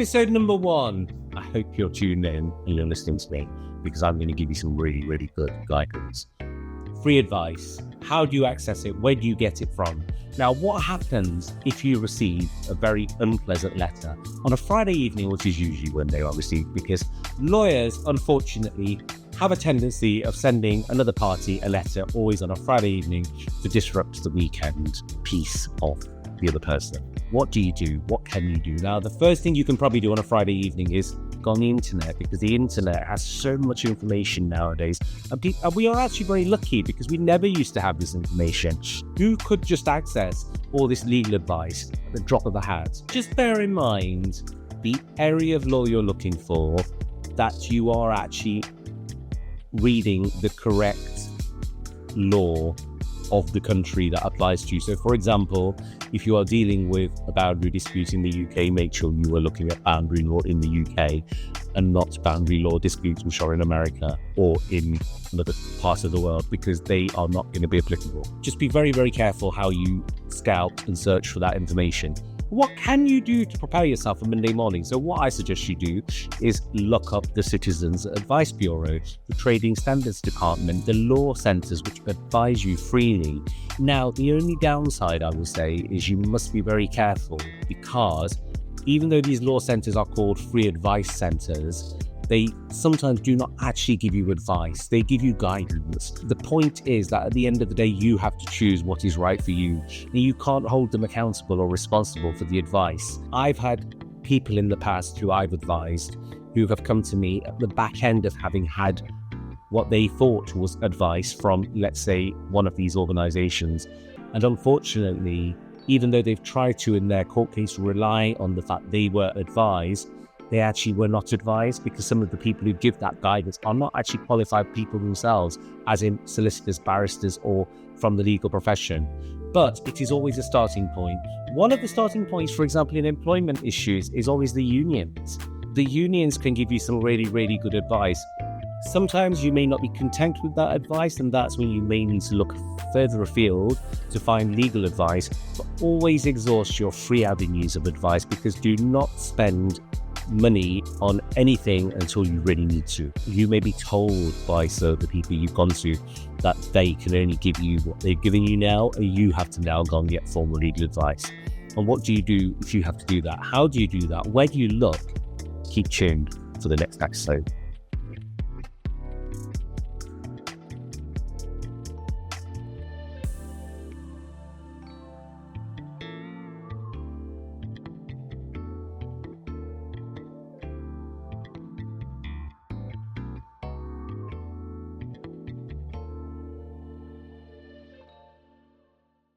Episode number 1. I hope you're tuned in and you're listening to me because I'm going to give you some really, really good guidance. Free advice. How do you access it? Where do you get it from? Now, what happens if you receive a very unpleasant letter on a Friday evening, which is usually when they are received, because lawyers, unfortunately, have a tendency of sending another party a letter always on a Friday evening to disrupt the weekend peace of the other person. What do you do? What can you do? Now, the first thing you can probably do on a Friday evening is go on the internet, because the internet has so much information nowadays. And we are actually very lucky because we never used to have this information. Who could just access all this legal advice at the drop of a hat? Just bear in mind the area of law you're looking for, that you are actually reading the correct law of the country that applies to you. So for example, if you are dealing with a boundary dispute in the UK, make sure you are looking at boundary law in the UK and not boundary law disputes which are in America or in another part of the world, because they are not going to be applicable. Just be very, very careful how you scout and search for that information. What can you do to prepare yourself for Monday morning? So what I suggest you do is look up the Citizens Advice Bureau, the Trading Standards Department, the law centres which advise you freely. Now, the only downside I will say is you must be very careful, because even though these law centres are called free advice centres, they sometimes do not actually give you advice. They give you guidance. The point is that at the end of the day, you have to choose what is right for you. And you can't hold them accountable or responsible for the advice. I've had people in the past who I've advised who have come to me at the back end of having had what they thought was advice from, let's say, one of these organizations. And unfortunately, even though they've tried to, in their court case, rely on the fact they were advised, they actually were not advised, because some of the people who give that guidance are not actually qualified people themselves, as in solicitors, barristers, or from the legal profession. But it is always a starting point. One of the starting points, for example, in employment issues is always the unions. The unions can give you some really, really good advice. Sometimes you may not be content with that advice, and that's when you may need to look further afield to find legal advice. But always exhaust your free avenues of advice, because do not spend money on anything until you really need to. You may be told by the people you've gone to that they can only give you what they're giving you now, and you have to now go and get formal legal advice. And what do you do if you have to do that? How do you do that? Where do you look? Keep tuned for the next episode.